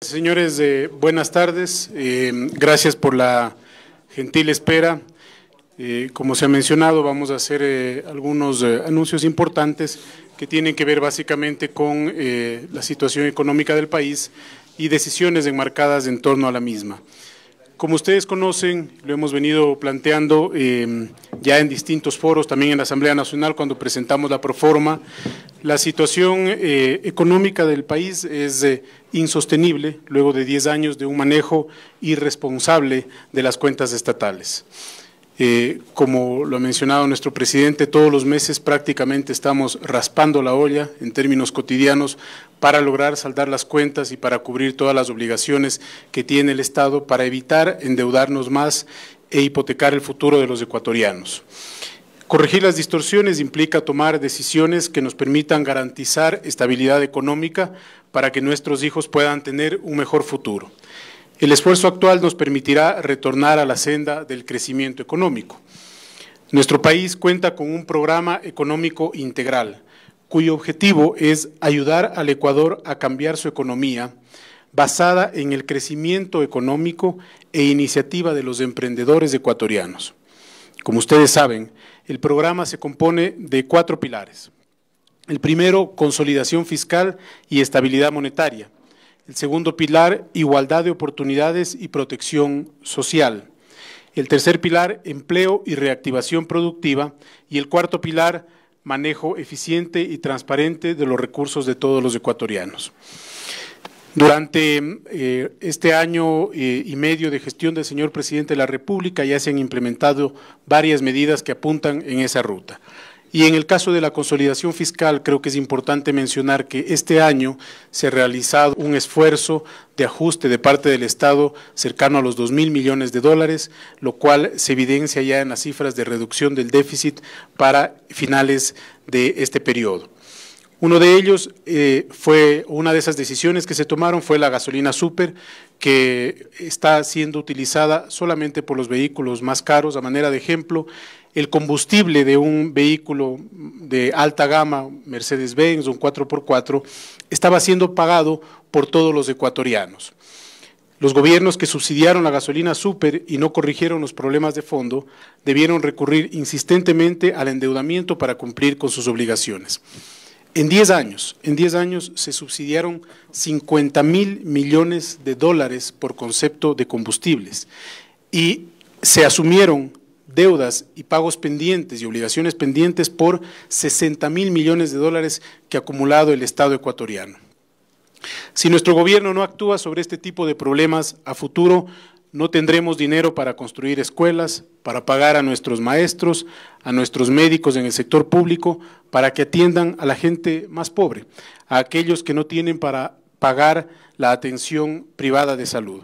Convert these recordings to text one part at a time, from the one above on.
Señores, buenas tardes. Gracias por la gentil espera. Como se ha mencionado, vamos a hacer algunos anuncios importantes que tienen que ver básicamente con la situación económica del país y decisiones enmarcadas en torno a la misma. Como ustedes conocen, lo hemos venido planteando ya en distintos foros, también en la Asamblea Nacional cuando presentamos la proforma, la situación económica del país es insostenible luego de 10 años de un manejo irresponsable de las cuentas estatales. Como lo ha mencionado nuestro presidente, todos los meses prácticamente estamos raspando la olla en términos cotidianos para lograr saldar las cuentas y para cubrir todas las obligaciones que tiene el Estado para evitar endeudarnos más e hipotecar el futuro de los ecuatorianos. Corregir las distorsiones implica tomar decisiones que nos permitan garantizar estabilidad económica para que nuestros hijos puedan tener un mejor futuro. El esfuerzo actual nos permitirá retornar a la senda del crecimiento económico. Nuestro país cuenta con un programa económico integral, cuyo objetivo es ayudar al Ecuador a cambiar su economía, basada en el crecimiento económico e iniciativa de los emprendedores ecuatorianos. Como ustedes saben, el programa se compone de 4 pilares. El primero, consolidación fiscal y estabilidad monetaria. El segundo pilar, igualdad de oportunidades y protección social. El tercer pilar, empleo y reactivación productiva. Y el cuarto pilar, manejo eficiente y transparente de los recursos de todos los ecuatorianos. Durante este año y medio de gestión del señor presidente de la República ya se han implementado varias medidas que apuntan en esa ruta. Y en el caso de la consolidación fiscal, creo que es importante mencionar que este año se ha realizado un esfuerzo de ajuste de parte del Estado cercano a los 2.000 millones de dólares, lo cual se evidencia ya en las cifras de reducción del déficit para finales de este periodo. Uno de ellos una de esas decisiones que se tomaron fue la gasolina súper, que está siendo utilizada solamente por los vehículos más caros. A manera de ejemplo, el combustible de un vehículo de alta gama, Mercedes-Benz, un 4x4, estaba siendo pagado por todos los ecuatorianos. Los gobiernos que subsidiaron la gasolina súper y no corrigieron los problemas de fondo debieron recurrir insistentemente al endeudamiento para cumplir con sus obligaciones. En 10 años se subsidiaron 50.000 millones de dólares por concepto de combustibles y se asumieron deudas y pagos pendientes y obligaciones pendientes por 60.000 millones de dólares que ha acumulado el Estado ecuatoriano. Si nuestro gobierno no actúa sobre este tipo de problemas, a futuro no tendremos dinero para construir escuelas, para pagar a nuestros maestros, a nuestros médicos en el sector público, para que atiendan a la gente más pobre, a aquellos que no tienen para pagar la atención privada de salud.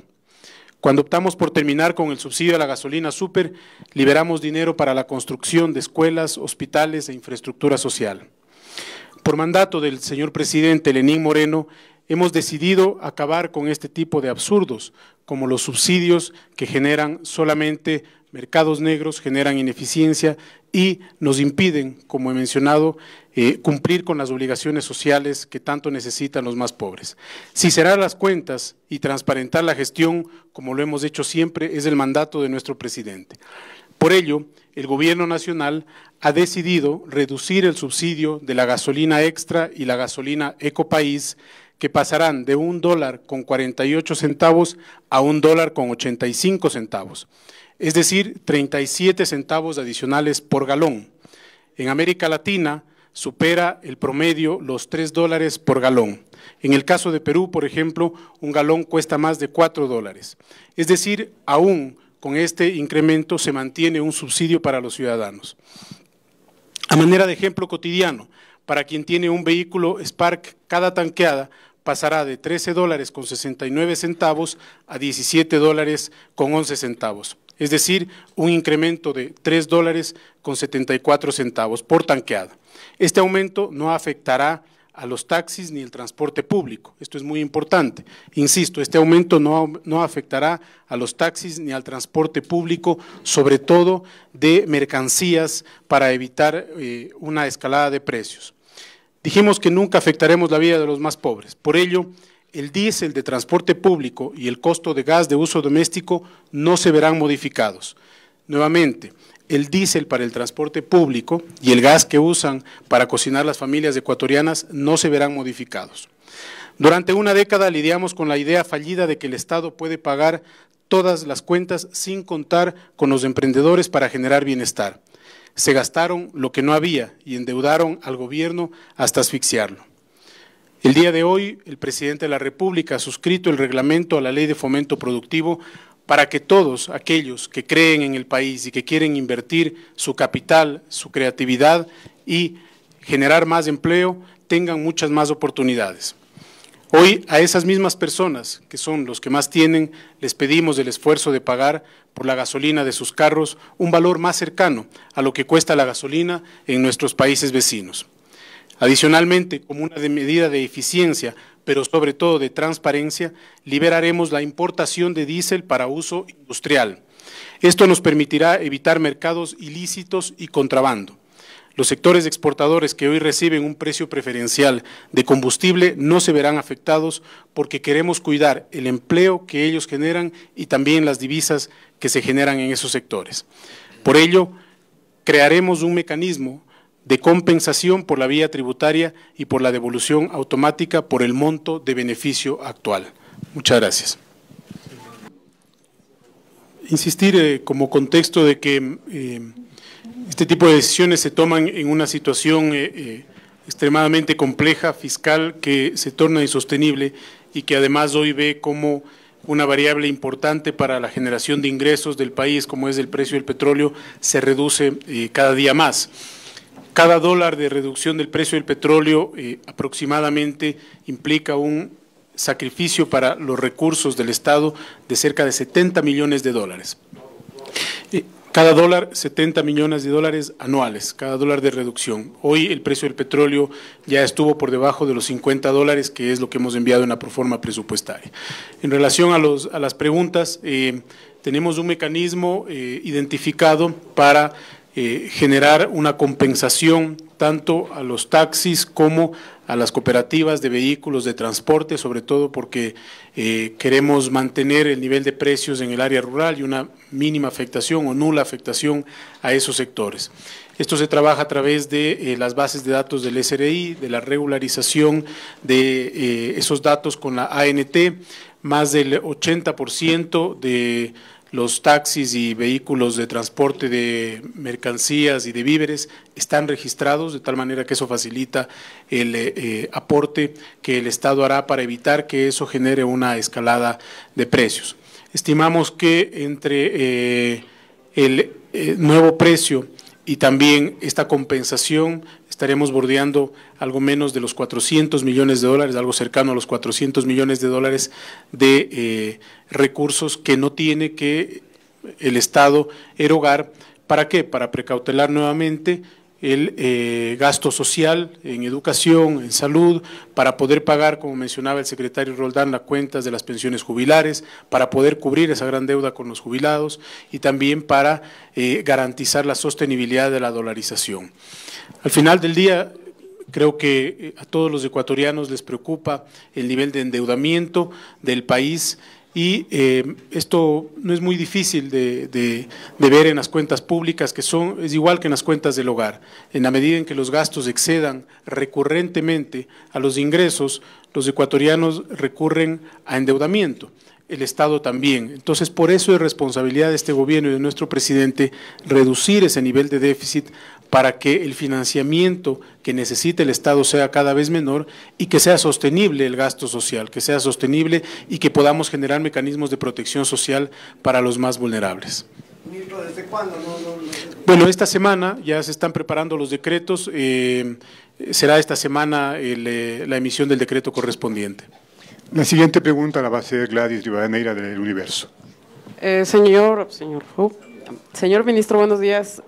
Cuando optamos por terminar con el subsidio a la gasolina súper, liberamos dinero para la construcción de escuelas, hospitales e infraestructura social. Por mandato del señor presidente Lenín Moreno, hemos decidido acabar con este tipo de absurdos, como los subsidios que generan solamente mercados negros, generan ineficiencia y nos impiden, como he mencionado, cumplir con las obligaciones sociales que tanto necesitan los más pobres. Si cerrar las cuentas y transparentar la gestión, como lo hemos hecho siempre, es el mandato de nuestro presidente. Por ello, el Gobierno Nacional ha decidido reducir el subsidio de la gasolina extra y la gasolina Ecopaís, que pasarán de $1.48 a $1.85, es decir, 37 centavos adicionales por galón. En América Latina supera el promedio los $3 por galón. En el caso de Perú, por ejemplo, un galón cuesta más de $4. Es decir, aún con este incremento se mantiene un subsidio para los ciudadanos. A manera de ejemplo cotidiano, para quien tiene un vehículo Spark, cada tanqueada pasará de $13.69 a $17.11, es decir, un incremento de $3.74 por tanqueada. Este aumento no afectará a los taxis ni el transporte público. Esto es muy importante. Insisto, este aumento no afectará a los taxis ni al transporte público, sobre todo de mercancías, para evitar una escalada de precios. Dijimos que nunca afectaremos la vida de los más pobres. Por ello, el diésel de transporte público y el costo de gas de uso doméstico no se verán modificados. Nuevamente, el diésel para el transporte público y el gas que usan para cocinar las familias ecuatorianas no se verán modificados. Durante una década lidiamos con la idea fallida de que el Estado puede pagar todas las cuentas sin contar con los emprendedores para generar bienestar. Se gastaron lo que no había y endeudaron al gobierno hasta asfixiarlo. El día de hoy, el presidente de la República ha suscrito el reglamento a la Ley de Fomento Productivo para que todos aquellos que creen en el país y que quieren invertir su capital, su creatividad y generar más empleo, tengan muchas más oportunidades. Hoy a esas mismas personas, que son los que más tienen, les pedimos el esfuerzo de pagar por la gasolina de sus carros un valor más cercano a lo que cuesta la gasolina en nuestros países vecinos. Adicionalmente, como una medida de eficiencia, pero sobre todo de transparencia, liberaremos la importación de diésel para uso industrial. Esto nos permitirá evitar mercados ilícitos y contrabando. Los sectores exportadores que hoy reciben un precio preferencial de combustible no se verán afectados porque queremos cuidar el empleo que ellos generan y también las divisas que se generan en esos sectores. Por ello, crearemos un mecanismo de compensación por la vía tributaria y por la devolución automática por el monto de beneficio actual. Muchas gracias. Insistir como contexto de que este tipo de decisiones se toman en una situación extremadamente compleja, fiscal, que se torna insostenible y que además hoy ve como una variable importante para la generación de ingresos del país, como es el precio del petróleo, se reduce cada día más. Cada dólar de reducción del precio del petróleo aproximadamente implica un sacrificio para los recursos del Estado de cerca de 70 millones de dólares. Cada dólar, 70 millones de dólares anuales, cada dólar de reducción. Hoy el precio del petróleo ya estuvo por debajo de los 50 dólares, que es lo que hemos enviado en la proforma presupuestaria. En relación a las preguntas, tenemos un mecanismo identificado para generar una compensación tanto a los taxis como a las cooperativas de vehículos de transporte, sobre todo porque queremos mantener el nivel de precios en el área rural y una mínima afectación o nula afectación a esos sectores. Esto se trabaja a través de las bases de datos del SRI, de la regularización de esos datos con la ANT, más del 80% de los taxis y vehículos de transporte de mercancías y de víveres están registrados, de tal manera que eso facilita el aporte que el Estado hará para evitar que eso genere una escalada de precios. Estimamos que entre el nuevo precio y también esta compensación estaremos bordeando algo menos de los 400 millones de dólares, algo cercano a los 400 millones de dólares de recursos que no tiene que el Estado erogar. ¿Para qué? Para precautelar nuevamente el gasto social en educación, en salud, para poder pagar, como mencionaba el secretario Roldán, las cuentas de las pensiones jubilares, para poder cubrir esa gran deuda con los jubilados y también para garantizar la sostenibilidad de la dolarización. Al final del día, creo que a todos los ecuatorianos les preocupa el nivel de endeudamiento del país y esto no es muy difícil de ver en las cuentas públicas, que es igual que en las cuentas del hogar. En la medida en que los gastos excedan recurrentemente a los ingresos, los ecuatorianos recurren a endeudamiento. El Estado también. Entonces, por eso es responsabilidad de este gobierno y de nuestro presidente reducir ese nivel de déficit para que el financiamiento que necesita el Estado sea cada vez menor y que sea sostenible el gasto social, que sea sostenible y que podamos generar mecanismos de protección social para los más vulnerables. Ministro, ¿desde cuándo? Bueno, esta semana ya se están preparando los decretos, será esta semana la emisión del decreto correspondiente. La siguiente pregunta la va a hacer Gladys Rivadeneira del Universo. Señor ministro, buenos días.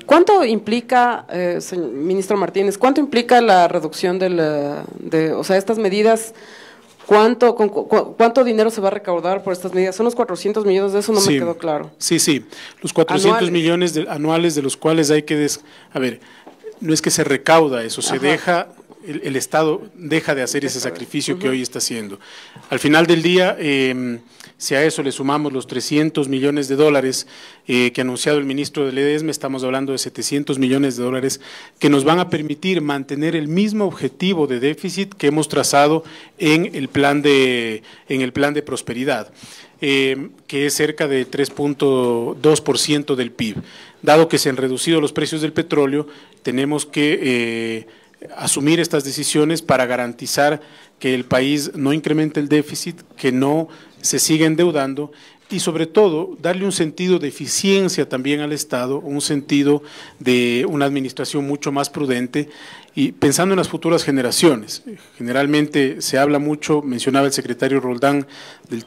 ¿Cuánto implica, ministro Martínez, cuánto implica la reducción estas medidas? ¿Cuánto dinero se va a recaudar por estas medidas? ¿Son los 400 millones? De eso no me quedó claro. Sí, los 400 millones anuales de los cuales hay que… A ver, no es que se recauda eso, se deja el Estado deja de hacer ese sacrificio que hoy está haciendo. Al final del día, si a eso le sumamos los 300 millones de dólares que ha anunciado el ministro de Ledesma, estamos hablando de 700 millones de dólares que nos van a permitir mantener el mismo objetivo de déficit que hemos trazado en el plan de prosperidad, que es cerca de 3.2% del PIB. Dado que se han reducido los precios del petróleo, tenemos que asumir estas decisiones para garantizar que el país no incremente el déficit, que no se siga endeudando y sobre todo darle un sentido de eficiencia también al Estado, un sentido de una administración mucho más prudente y pensando en las futuras generaciones. Generalmente se habla mucho, mencionaba el secretario Roldán,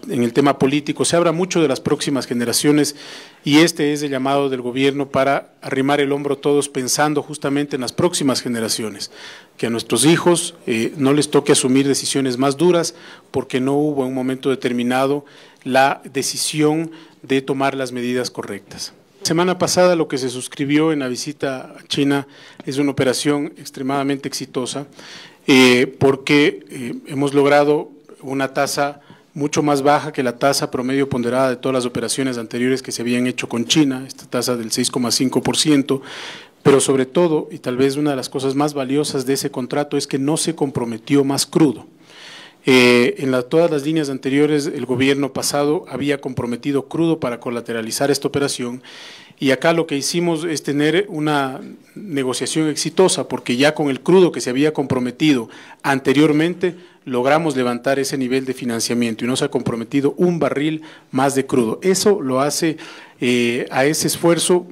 en el tema político, se habla mucho de las próximas generaciones y este es el llamado del gobierno para arrimar el hombro todos pensando justamente en las próximas generaciones, que a nuestros hijos no les toque asumir decisiones más duras porque no hubo en un momento determinado la decisión de tomar las medidas correctas. Semana pasada lo que se suscribió en la visita a China es una operación extremadamente exitosa porque hemos logrado una tasa mucho más baja que la tasa promedio ponderada de todas las operaciones anteriores que se habían hecho con China, esta tasa del 6,5%, pero sobre todo, y tal vez una de las cosas más valiosas de ese contrato es que no se comprometió más crudo. Todas las líneas anteriores, el gobierno pasado había comprometido crudo para colateralizar esta operación y acá lo que hicimos es tener una negociación exitosa porque ya con el crudo que se había comprometido anteriormente logramos levantar ese nivel de financiamiento y no se ha comprometido un barril más de crudo. Eso lo hace a ese esfuerzo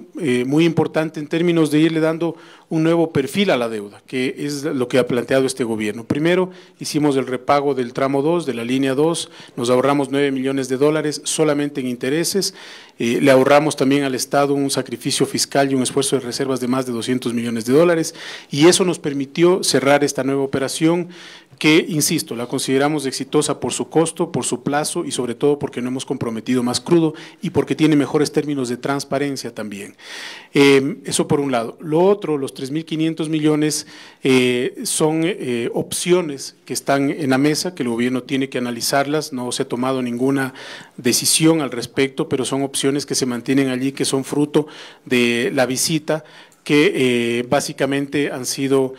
muy importante en términos de irle dando un nuevo perfil a la deuda, que es lo que ha planteado este gobierno. Primero, hicimos el repago del tramo 2, de la línea 2, nos ahorramos 9 millones de dólares solamente en intereses, le ahorramos también al Estado un sacrificio fiscal y un esfuerzo de reservas de más de 200 millones de dólares, y eso nos permitió cerrar esta nueva operación que, insisto, la consideramos exitosa por su costo, por su plazo y sobre todo porque no hemos comprometido más crudo y porque tiene mejores términos de transparencia también. Eso por un lado. Lo otro, los 3.500 millones son opciones que están en la mesa, que el gobierno tiene que analizarlas, no se ha tomado ninguna decisión al respecto, pero son opciones que se mantienen allí, que son fruto de la visita, que básicamente han sido,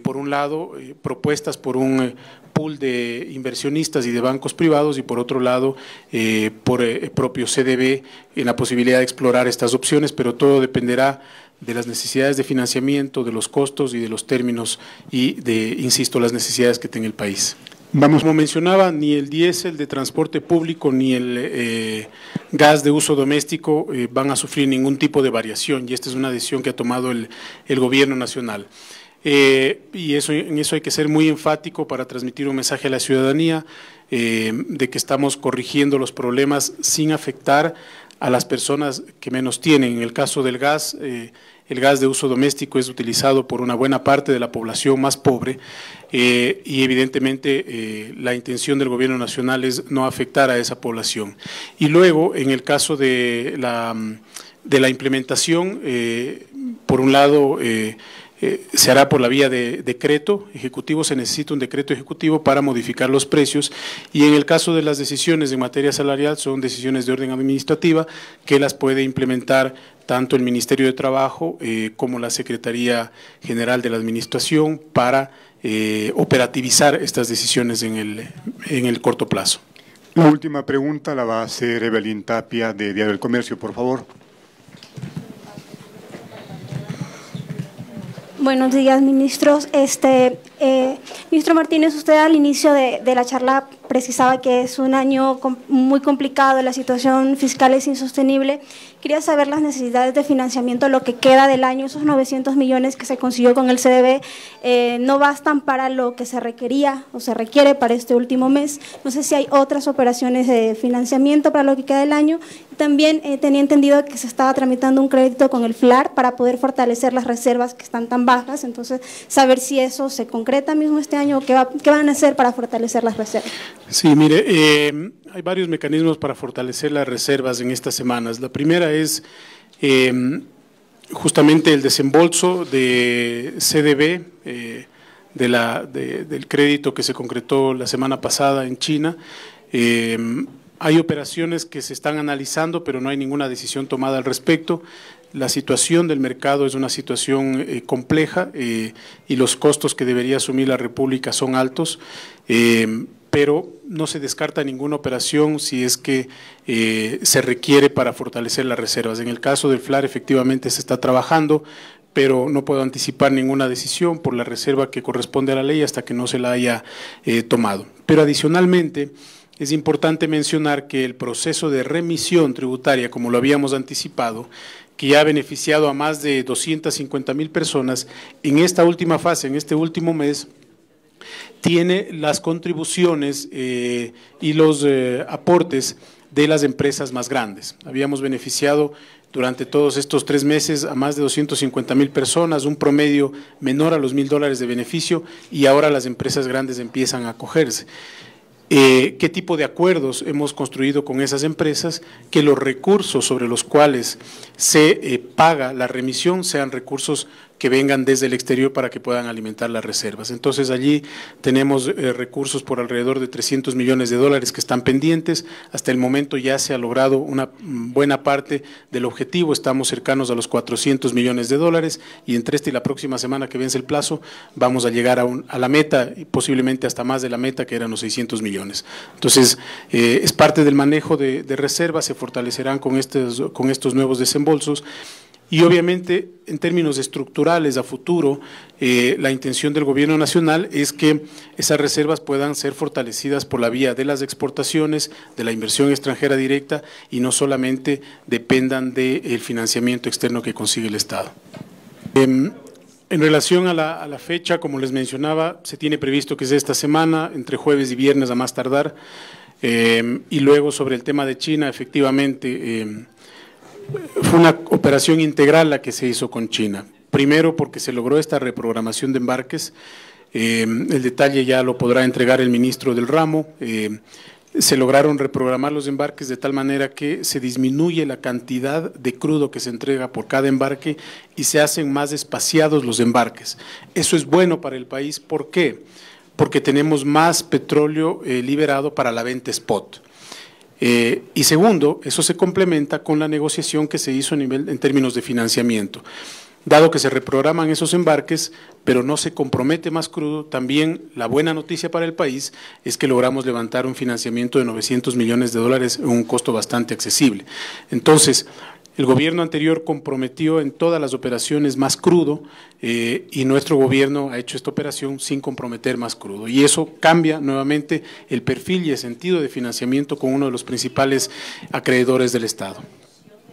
por un lado, propuestas por un pool de inversionistas y de bancos privados y por otro lado, por el propio CDB en la posibilidad de explorar estas opciones, pero todo dependerá de las necesidades de financiamiento, de los costos y de los términos y de, insisto, las necesidades que tenga el país. Como mencionaba, ni el diésel de transporte público ni el gas de uso doméstico van a sufrir ningún tipo de variación y esta es una decisión que ha tomado el gobierno nacional. Y en eso hay que ser muy enfático para transmitir un mensaje a la ciudadanía de que estamos corrigiendo los problemas sin afectar a las personas que menos tienen. En el caso del gas, el gas de uso doméstico es utilizado por una buena parte de la población más pobre y evidentemente la intención del gobierno nacional es no afectar a esa población. Y luego, en el caso de la implementación, por un lado, se hará por la vía de decreto ejecutivo, se necesita un decreto ejecutivo para modificar los precios y en el caso de las decisiones en materia salarial son decisiones de orden administrativa que las puede implementar tanto el Ministerio de Trabajo como la Secretaría General de la Administración para operativizar estas decisiones en el corto plazo. La última pregunta la va a hacer Evelyn Tapia de Diario del Comercio, por favor. Buenos días, ministros. Ministro Martínez, usted al inicio de la charla precisaba que es un año muy complicado, la situación fiscal es insostenible. Quería saber las necesidades de financiamiento, lo que queda del año, esos 900 millones que se consiguió con el CDB, no bastan para lo que se requería o se requiere para este último mes. No sé si hay otras operaciones de financiamiento para lo que queda del año. También tenía entendido que se estaba tramitando un crédito con el FLAR para poder fortalecer las reservas que están tan bajas, entonces saber si eso se concreta mismo este año o qué van a hacer para fortalecer las reservas. Sí, mire, hay varios mecanismos para fortalecer las reservas en estas semanas. La primera es justamente el desembolso de CDB del crédito que se concretó la semana pasada en China. Hay operaciones que se están analizando, pero no hay ninguna decisión tomada al respecto. La situación del mercado es una situación compleja y los costos que debería asumir la República son altos, pero no se descarta ninguna operación si es que se requiere para fortalecer las reservas. En el caso del FLAR efectivamente se está trabajando, pero no puedo anticipar ninguna decisión por la reserva que corresponde a la ley hasta que no se la haya tomado. Pero adicionalmente, es importante mencionar que el proceso de remisión tributaria, como lo habíamos anticipado, que ya ha beneficiado a más de 250,000 personas, en esta última fase, en este último mes, tiene las contribuciones y los aportes de las empresas más grandes. Habíamos beneficiado durante todos estos 3 meses a más de 250,000 personas, un promedio menor a los $1,000 de beneficio, y ahora las empresas grandes empiezan a acogerse. ¿Qué tipo de acuerdos hemos construido con esas empresas? Que los recursos sobre los cuales se paga la remisión sean recursos que vengan desde el exterior para que puedan alimentar las reservas. Entonces allí tenemos recursos por alrededor de $300 millones que están pendientes. Hasta el momento ya se ha logrado una buena parte del objetivo, estamos cercanos a los $400 millones y entre esta y la próxima semana que vence el plazo vamos a llegar a la meta y posiblemente hasta más de la meta, que eran los 600 millones. Entonces es parte del manejo de reservas, se fortalecerán con estos nuevos desembolsos. Y obviamente, en términos estructurales a futuro, la intención del Gobierno Nacional es que esas reservas puedan ser fortalecidas por la vía de las exportaciones, de la inversión extranjera directa, y no solamente dependan del financiamiento externo que consigue el Estado. En relación a la fecha, como les mencionaba, se tiene previsto que sea esta semana, entre jueves y viernes a más tardar, y luego sobre el tema de China, efectivamente, fue una operación integral la que se hizo con China. Primero porque se logró esta reprogramación de embarques, el detalle ya lo podrá entregar el ministro del ramo. Se lograron reprogramar los embarques de tal manera que se disminuye la cantidad de crudo que se entrega por cada embarque y se hacen más espaciados los embarques. Eso es bueno para el país. ¿Por qué? Porque tenemos más petróleo liberado para la venta spot. Y segundo, eso se complementa con la negociación que se hizo en términos de financiamiento. Dado que se reprograman esos embarques, pero no se compromete más crudo, también la buena noticia para el país es que logramos levantar un financiamiento de $900 millones en un costo bastante accesible. Entonces, el gobierno anterior comprometió en todas las operaciones más crudo y nuestro gobierno ha hecho esta operación sin comprometer más crudo. Y eso cambia nuevamente el perfil y el sentido de financiamiento con uno de los principales acreedores del Estado.